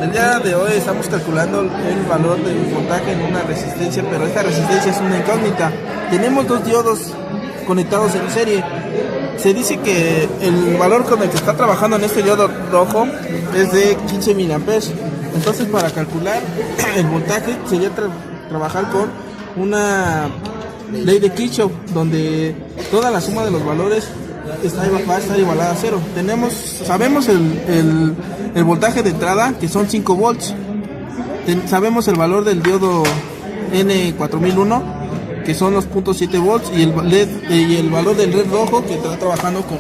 El día de hoy estamos calculando el valor del voltaje en una resistencia, pero esta resistencia es una incógnita. Tenemos dos diodos conectados en serie. Se dice que el valor con el que está trabajando en este diodo rojo es de 15 miliamperes. Entonces, para calcular el voltaje sería trabajar con una ley de Kirchhoff, donde toda la suma de los valores va a estar igualada a cero. Sabemos el voltaje de entrada, que son 5 volts. Sabemos el valor del diodo N4001, que son los 0.7 volts, y el valor del LED rojo, que está trabajando con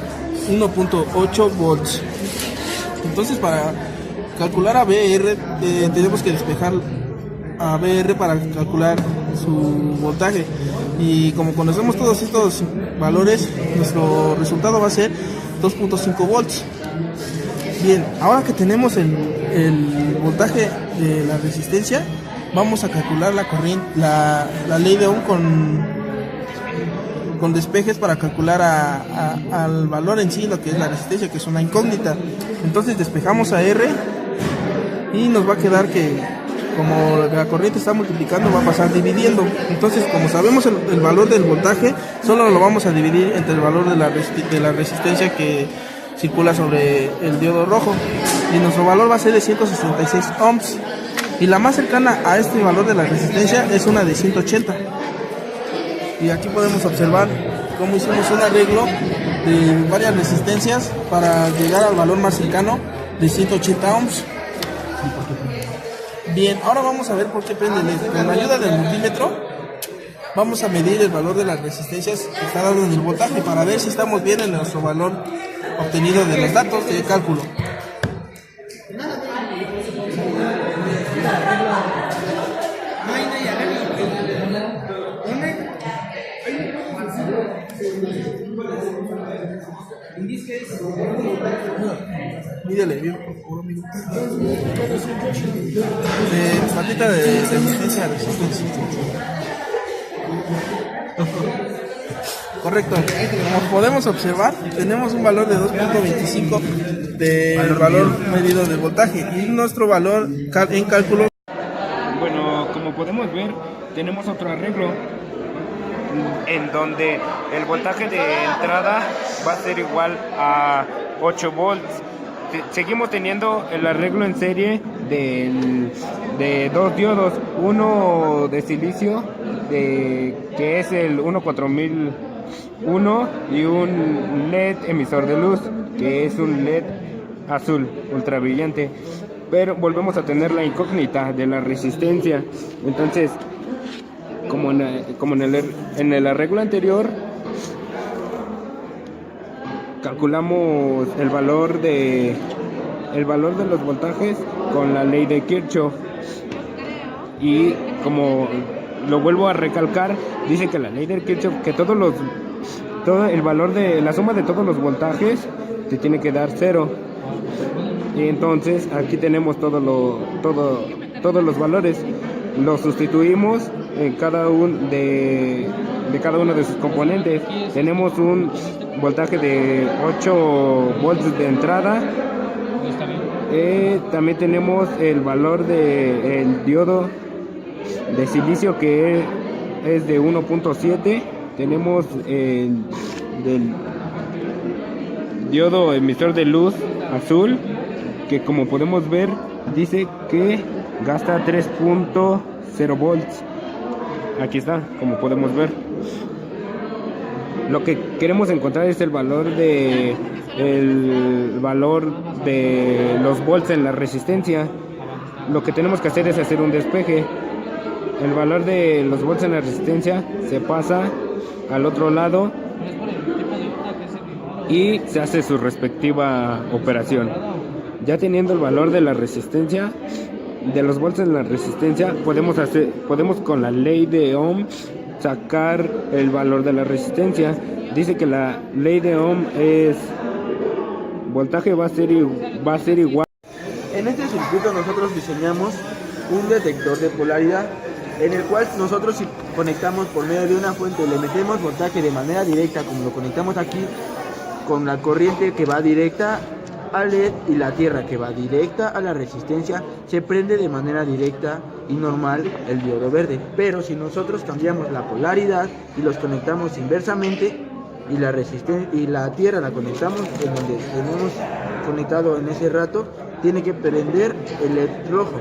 1.8 volts. Entonces, para calcular a BR, tenemos que despejar a BR para calcular su voltaje, y como conocemos todos estos valores, nuestro resultado va a ser 2.5 volts. Bien, ahora que tenemos el voltaje de la resistencia, vamos a calcular la corriente, la ley de Ohm con despejes para calcular al valor en sí, lo que es la resistencia, que es una incógnita. Entonces despejamos a R y nos va a quedar que, como la corriente está multiplicando, va a pasar dividiendo. Entonces, como sabemos el valor del voltaje, solo lo vamos a dividir entre el valor de la resistencia que circula sobre el diodo rojo, y nuestro valor va a ser de 166 ohms, y la más cercana a este valor de la resistencia es una de 180. Y aquí podemos observar cómo hicimos un arreglo de varias resistencias para llegar al valor más cercano de 180 ohms. Bien, ahora vamos a ver por qué prende LED. Con la ayuda del multímetro vamos a medir el valor de las resistencias que está dando en el voltaje, para ver si estamos bien en nuestro valor obtenido de los datos de cálculo. Mídele bien, por favor, amigo. Patita de resistencia a resistencia. Correcto. Como podemos observar, tenemos un valor de 2.25 del valor medido del voltaje, y nuestro valor en cálculo. Bueno, como podemos ver, tenemos otro arreglo en donde el voltaje de entrada va a ser igual a 8 volts. Seguimos teniendo el arreglo en serie de dos diodos, uno de silicio que es el 14001, y un LED emisor de luz, que es un LED azul ultrabrillante. Pero volvemos a tener la incógnita de la resistencia. Entonces, como en el arreglo anterior, calculamos el valor de los voltajes con la ley de Kirchhoff, y como lo vuelvo a recalcar, dice que la ley de Kirchhoff, que todo el valor de la suma de todos los voltajes te tiene que dar cero. Y entonces aquí tenemos todos los valores, los sustituimos en cada uno de sus componentes. Tenemos un voltaje de 8 volts de entrada. También tenemos el valor del diodo de silicio, que es de 1.7. Tenemos el del diodo emisor de luz azul, que como podemos ver dice que gasta 3.0 volts. Aquí está, como podemos ver. Lo que queremos encontrar es el valor de los volts en la resistencia. Lo que tenemos que hacer es hacer un despeje. El valor de los volts en la resistencia se pasa al otro lado y se hace su respectiva operación. Ya teniendo el valor de la resistencia, de los volts en la resistencia, podemos con la ley de Ohm sacar el valor de la resistencia. Dice que la ley de Ohm es voltaje va a ser igual. En este circuito nosotros diseñamos un detector de polaridad, en el cual nosotros, si conectamos por medio de una fuente, le metemos voltaje de manera directa, como lo conectamos aquí, con la corriente que va directa al LED y la tierra que va directa a la resistencia se prende de manera directa y normal el diodo verde. Pero si nosotros cambiamos la polaridad y los conectamos inversamente y la resistencia y la tierra la conectamos en donde tenemos conectado en ese rato, tiene que prender el LED rojo,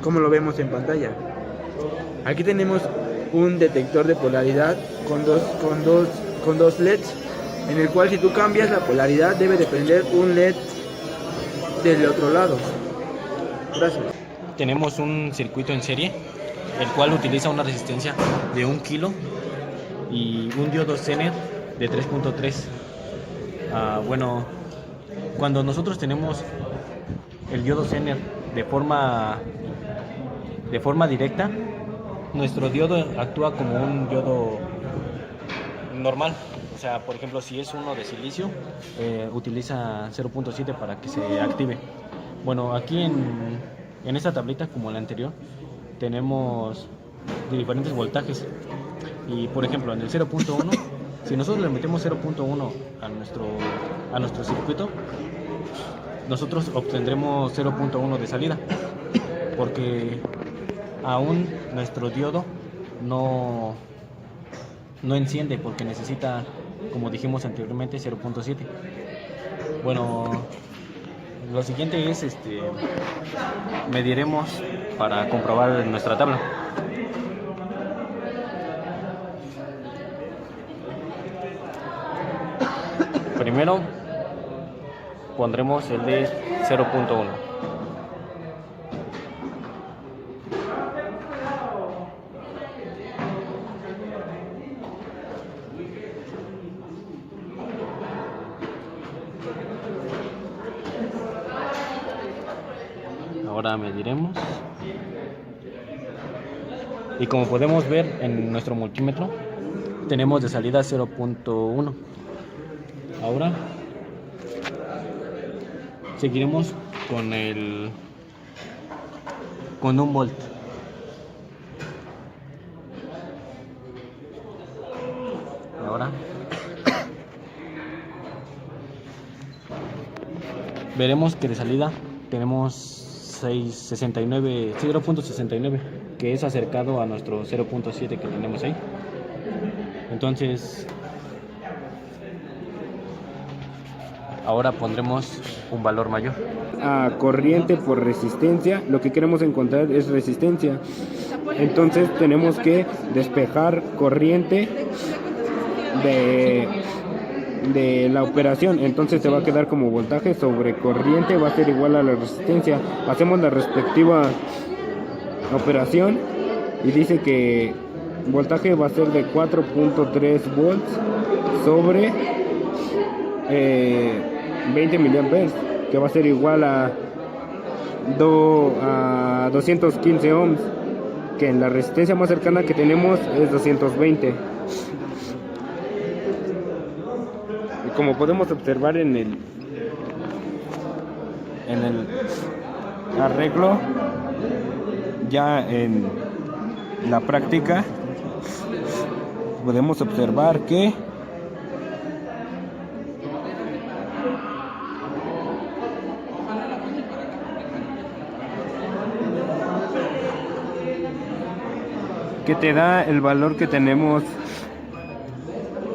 como lo vemos en pantalla. Aquí tenemos un detector de polaridad con dos LEDs, en el cual si tú cambias la polaridad debe de prender un LED del otro lado. Gracias. Tenemos un circuito en serie, el cual utiliza una resistencia de 1 kilo y un diodo Zener de 3.3. Bueno, cuando nosotros tenemos el diodo Zener de forma directa, nuestro diodo actúa como un diodo normal. O sea, por ejemplo, si es uno de silicio, utiliza 0.7 para que se active. Bueno, aquí en esta tablita, como la anterior, tenemos diferentes voltajes. Y por ejemplo, en el 0.1, si nosotros le metemos 0.1 a nuestro circuito, nosotros obtendremos 0.1 de salida, porque aún nuestro diodo no enciende, porque necesita, como dijimos anteriormente, 0.7. Bueno, lo siguiente es mediremos para comprobar nuestra tabla. Primero pondremos el de 0.1. Ahora mediremos. Y como podemos ver en nuestro multímetro, tenemos de salida 0.1. Ahora seguiremos con 1 volt. Ahora veremos que de salida tenemos 0.69, que es acercado a nuestro 0.7 que tenemos ahí. Entonces ahora pondremos un valor mayor. A corriente por resistencia, lo que queremos encontrar es resistencia. Entonces tenemos que despejar corriente de la operación. Entonces se va a quedar como voltaje sobre corriente, va a ser igual a la resistencia. Hacemos la respectiva operación y dice que voltaje va a ser de 4.3 volts sobre 20 miliamperes, que va a ser igual a 215 ohms, que en la resistencia más cercana que tenemos es 220. Y como podemos observar en el arreglo, ya en la práctica podemos observar que te da el valor que tenemos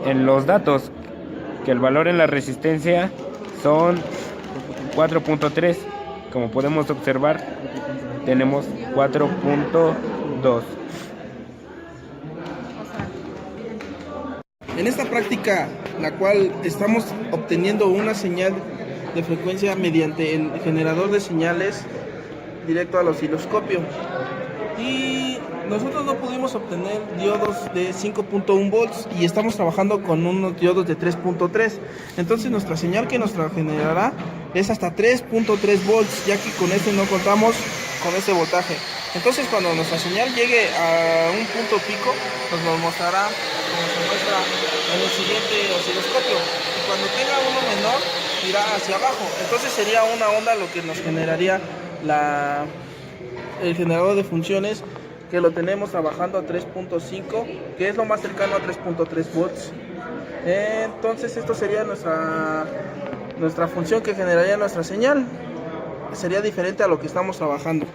en los datos, que el valor en la resistencia son 4.3. Como podemos observar, tenemos 4.2. En esta práctica, la cual estamos obteniendo una señal de frecuencia mediante el generador de señales directo al osciloscopio, y nosotros no pudimos obtener diodos de 5.1 volts y estamos trabajando con unos diodos de 3.3. Entonces nuestra señal que nos generará es hasta 3.3 volts, ya que con este no contamos con ese voltaje. Entonces cuando nuestra señal llegue a un punto pico, nos mostrará como se muestra en el siguiente osciloscopio, y cuando tenga uno menor irá hacia abajo. Entonces sería una onda lo que nos generaría el generador de funciones, que lo tenemos trabajando a 3.5, que es lo más cercano a 3.3 volts. Entonces esto sería nuestra función que generaría nuestra señal. Sería diferente a lo que estamos trabajando.